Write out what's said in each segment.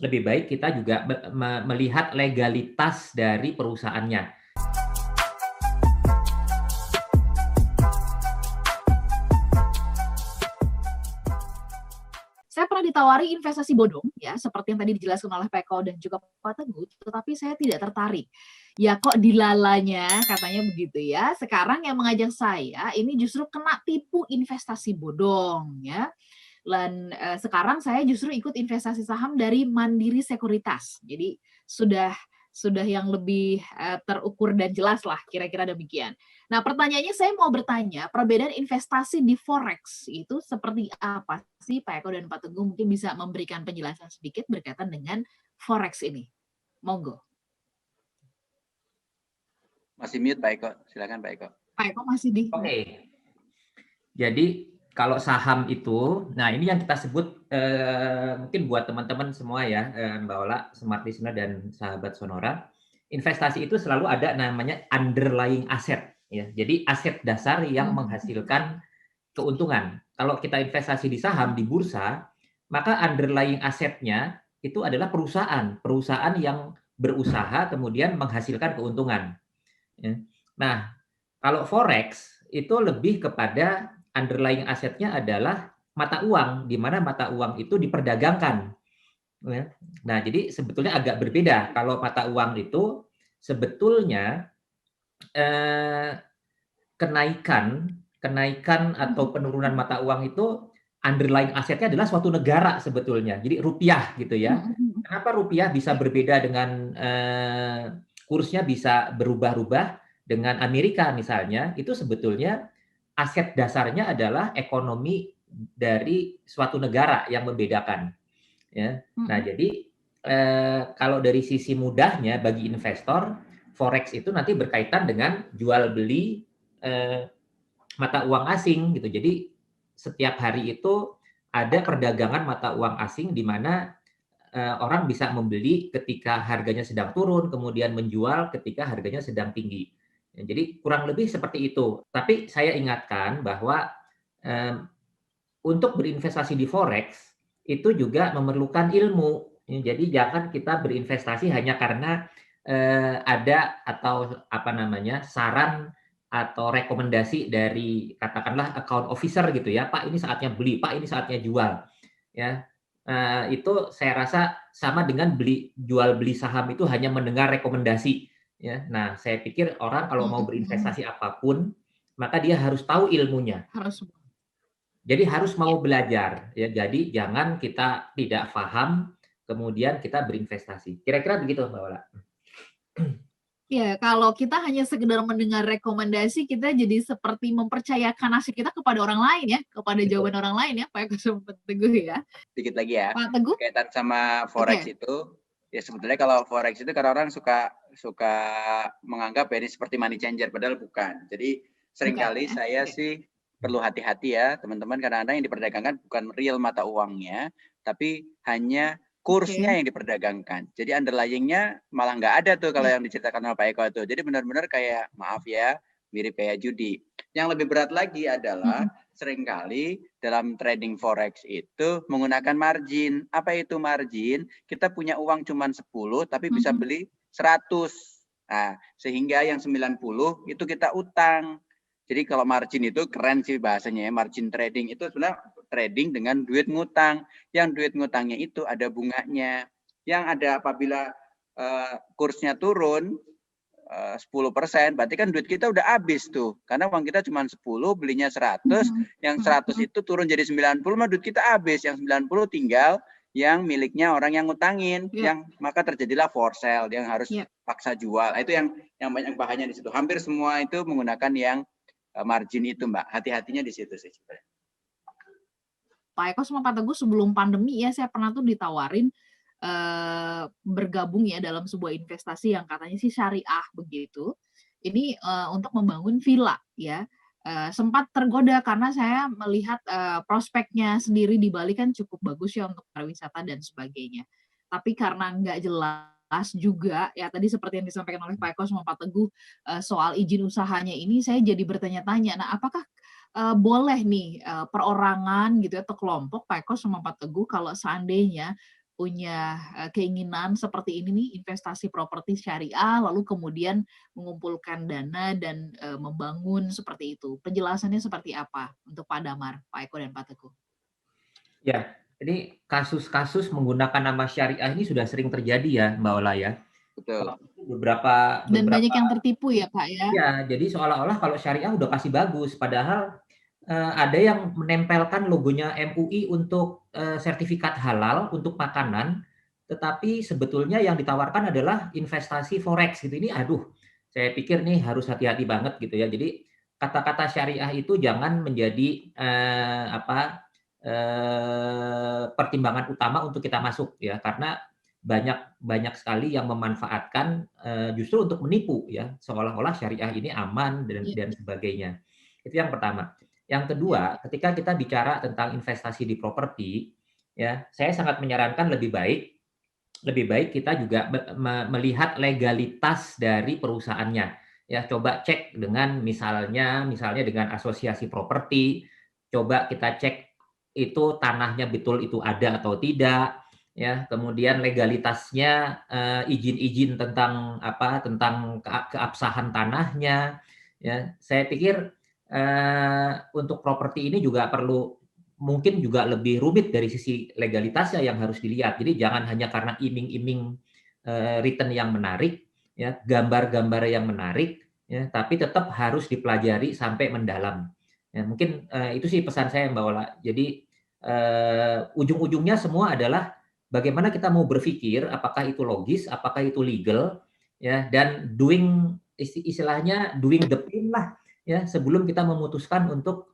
lebih baik kita juga melihat legalitas dari perusahaannya. Saya pernah ditawari investasi bodong, ya, seperti yang tadi dijelaskan oleh Pak Eko dan juga Pak Teguh, tetapi saya tidak tertarik. Ya kok dilalanya, katanya begitu ya. Sekarang yang mengajak saya ini justru kena tipu investasi bodong, ya. Dan sekarang saya justru ikut investasi saham dari Mandiri Sekuritas. Jadi sudah yang lebih terukur dan jelas lah, kira-kira demikian. Nah, pertanyaannya saya mau bertanya, perbedaan investasi di forex itu seperti apa sih, Pak Eko dan Pak Teguh? Mungkin bisa memberikan penjelasan sedikit berkaitan dengan forex ini. Monggo. Masih mute Pak Eko, silakan Pak Eko. Pak Eko masih di. Oke. Jadi kalau saham itu, nah ini yang kita sebut mungkin buat teman-teman semua ya, Mbak Ola, Smart Listener dan sahabat Sonora, investasi itu selalu ada namanya underlying asset, ya. Jadi aset dasar yang menghasilkan keuntungan. Kalau kita investasi di saham di bursa, maka underlying asetnya itu adalah perusahaan yang berusaha kemudian menghasilkan keuntungan. Ya. Nah, kalau forex itu lebih kepada underlying asetnya adalah mata uang, di mana mata uang itu diperdagangkan. Ya. Nah, jadi sebetulnya agak berbeda. Kalau mata uang itu sebetulnya eh, kenaikan atau penurunan mata uang itu underlying asetnya adalah suatu negara sebetulnya. Jadi rupiah gitu ya. Kenapa rupiah bisa berbeda dengan kursnya bisa berubah-ubah dengan Amerika misalnya? Itu sebetulnya aset dasarnya adalah ekonomi dari suatu negara yang membedakan. Ya. Nah, jadi kalau dari sisi mudahnya bagi investor, forex itu nanti berkaitan dengan jual beli mata uang asing gitu. Jadi setiap hari itu ada perdagangan mata uang asing di mana orang bisa membeli ketika harganya sedang turun, kemudian menjual ketika harganya sedang tinggi. Ya, jadi kurang lebih seperti itu. Tapi saya ingatkan bahwa eh, untuk berinvestasi di forex itu juga memerlukan ilmu. Ya, jadi jangan kita berinvestasi hanya karena ada atau apa namanya saran atau rekomendasi dari katakanlah account officer gitu ya, Pak ini saatnya beli, Pak ini saatnya jual, ya. Itu saya rasa sama dengan jual beli saham itu hanya mendengar rekomendasi, ya. Nah, saya pikir orang kalau mau berinvestasi apapun, maka dia harus tahu ilmunya. Harus. Jadi harus mau belajar, ya. Jadi jangan kita tidak paham, kemudian kita berinvestasi. Kira-kira begitu, Mbak Ola. Ya, kalau kita hanya sekedar mendengar rekomendasi, kita jadi seperti mempercayakan nasib kita kepada orang lain ya, kepada jawaban orang lain ya, Pak Teguh ya. Dikit lagi ya, Pak Teguh? kaitan sama forex itu, ya sebetulnya kalau forex itu karena orang suka menganggap ya ini seperti money changer, padahal bukan. Jadi seringkali saya sih perlu hati-hati ya teman-teman, kadang-kadang yang diperdagangkan bukan real mata uangnya, tapi hanya kursnya yang diperdagangkan. Jadi underlying-nya malah nggak ada tuh kalau yang diceritakan oleh Pak Eko itu. Jadi benar-benar kayak, maaf ya, mirip kayak judi. Yang lebih berat lagi adalah seringkali dalam trading forex itu menggunakan margin. Apa itu margin? Kita punya uang cuma 10 tapi bisa beli 100. Nah, sehingga yang 90 itu kita utang. Jadi kalau margin itu keren sih bahasanya ya, margin trading itu sebenarnya trading dengan duit ngutang. Yang duit ngutangnya itu ada bunganya. Yang ada apabila kursnya turun 10%, berarti kan duit kita udah habis tuh. Karena uang kita cuma 10, belinya 100, yang 100 itu turun jadi 90, mah duit kita habis. Yang 90 tinggal yang miliknya orang yang ngutangin, yang maka terjadilah for sale, yang harus paksa jual. Itu yang banyak bahayanya di situ. Hampir semua itu menggunakan yang margin itu, Mbak. Hati-hatinya di situ sih. Pak Eko sama Pak Teguh sebelum pandemi ya saya pernah tuh ditawarin bergabung ya dalam sebuah investasi yang katanya sih syariah begitu. Ini untuk membangun villa ya. Sempat tergoda karena saya melihat prospeknya sendiri di Bali kan cukup bagus ya untuk pariwisata dan sebagainya. Tapi karena nggak jelas juga ya tadi seperti yang disampaikan oleh Pak Eko sama Pak Teguh soal izin usahanya ini saya jadi bertanya-tanya. Nah, apakah boleh nih perorangan gitu atau kelompok Pak Eko sama Pak Teguh kalau seandainya punya keinginan seperti ini nih, investasi properti syariah, lalu kemudian mengumpulkan dana dan membangun seperti itu. Penjelasannya seperti apa untuk Pak Damar, Pak Eko dan Pak Teguh? Ya, ini kasus-kasus menggunakan nama syariah ini sudah sering terjadi ya, Mbak Ola ya. Betul. Kalau beberapa Dan banyak yang tertipu ya, Pak ya? ya, jadi seolah-olah kalau syariah udah pasti bagus, padahal ada yang menempelkan logonya MUI untuk sertifikat halal untuk makanan, tetapi sebetulnya yang ditawarkan adalah investasi forex gitu. Ini aduh, saya pikir nih harus hati-hati banget gitu ya. Jadi kata-kata syariah itu jangan menjadi pertimbangan utama untuk kita masuk ya, karena banyak banyak sekali yang memanfaatkan justru untuk menipu ya, seolah-olah syariah ini aman Iya. dan sebagainya. Itu yang pertama. Yang kedua, ketika kita bicara tentang investasi di properti, ya, saya sangat menyarankan lebih baik kita juga melihat legalitas dari perusahaannya. Ya, coba cek dengan misalnya dengan asosiasi properti, coba kita cek itu tanahnya betul itu ada atau tidak, ya. Kemudian legalitasnya, izin-izin tentang keabsahan tanahnya, ya. Saya pikir untuk properti ini juga perlu mungkin juga lebih rumit dari sisi legalitasnya yang harus dilihat. Jadi jangan hanya karena iming-iming return yang menarik, ya, gambar-gambar yang menarik, ya, tapi tetap harus dipelajari sampai mendalam. Ya, mungkin itu sih pesan saya Mbak Ola. Jadi ujung-ujungnya semua adalah bagaimana kita mau berpikir apakah itu logis, apakah itu legal, ya, dan istilahnya doing the thing lah. Ya, sebelum kita memutuskan untuk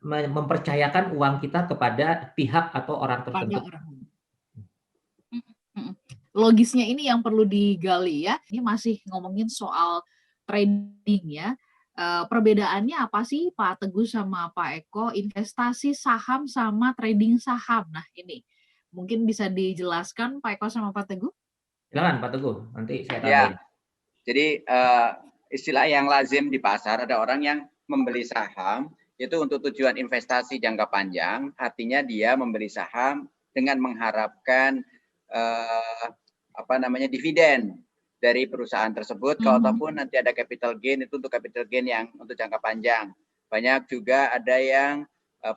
mempercayakan uang kita kepada pihak atau orang Pada tertentu. orang. Logisnya ini yang perlu digali ya. Ini masih ngomongin soal trading ya. Perbedaannya apa sih Pak Teguh sama Pak Eko, investasi saham sama trading saham? Nah ini mungkin bisa dijelaskan Pak Eko sama Pak Teguh? Silakan Pak Teguh, nanti saya Ya, tambahin. jadi istilah yang lazim di pasar, ada orang yang membeli saham itu untuk tujuan investasi jangka panjang, artinya dia membeli saham dengan mengharapkan dividen dari perusahaan tersebut, kalaupun nanti ada capital gain itu untuk capital gain yang untuk jangka panjang. Banyak juga ada yang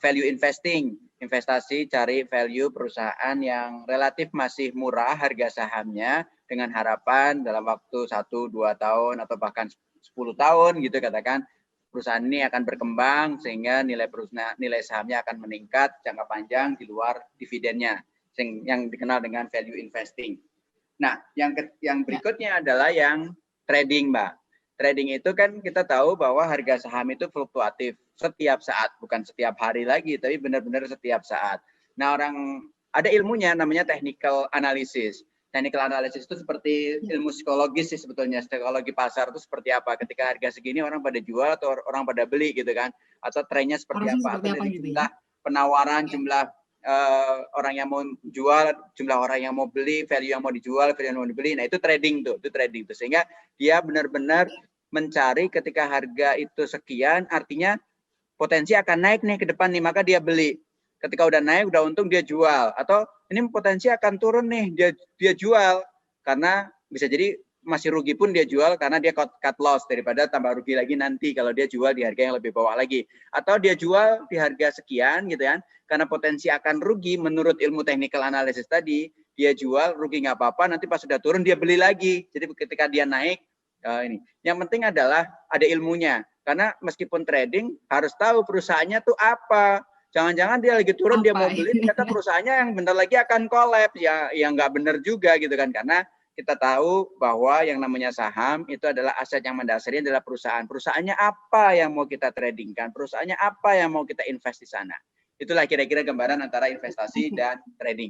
value investing, investasi cari value perusahaan yang relatif masih murah harga sahamnya dengan harapan dalam waktu 1-2 tahun atau bahkan 10 tahun gitu katakan perusahaan ini akan berkembang sehingga nilai sahamnya akan meningkat jangka panjang di luar dividennya yang dikenal dengan value investing. Nah, yang berikutnya adalah yang trading, Mbak. Trading itu kan kita tahu bahwa harga saham itu fluktuatif setiap saat, bukan setiap hari lagi, tapi benar-benar setiap saat. Nah, ada ilmunya namanya technical analysis. Technical analysis itu seperti ilmu psikologis sih sebetulnya. Psikologi pasar itu seperti apa? Ketika harga segini orang pada jual atau orang pada beli gitu kan? Atau trennya seperti apa? Atau dari jumlah penawaran, jumlah orang yang mau jual, jumlah orang yang mau beli, value yang mau dijual, value yang mau dibeli. Nah, itu trading tuh, sehingga dia benar-benar mencari ketika harga itu sekian, artinya potensi akan naik nih ke depan nih, maka dia beli. Ketika udah naik, udah untung dia jual. Atau ini potensi akan turun nih, dia jual karena bisa jadi masih rugi pun dia jual karena dia cut loss daripada tambah rugi lagi nanti kalau dia jual di harga yang lebih bawah lagi. Atau dia jual di harga sekian gitu kan, karena potensi akan rugi menurut ilmu technical analysis tadi, dia jual rugi nggak apa-apa, nanti pas sudah turun dia beli lagi. Jadi ketika dia naik, ini. Yang penting adalah ada ilmunya. Karena meskipun trading harus tahu perusahaannya tuh apa. Jangan-jangan dia lagi turun, dia mau beli, ternyata perusahaannya yang bentar lagi akan collapse. Ya nggak benar juga gitu kan. Karena kita tahu bahwa yang namanya saham itu adalah aset yang mendasari adalah perusahaan. Perusahaannya apa yang mau kita tradingkan? Perusahaannya apa yang mau kita invest di sana? Itulah kira-kira gambaran antara investasi dan trading.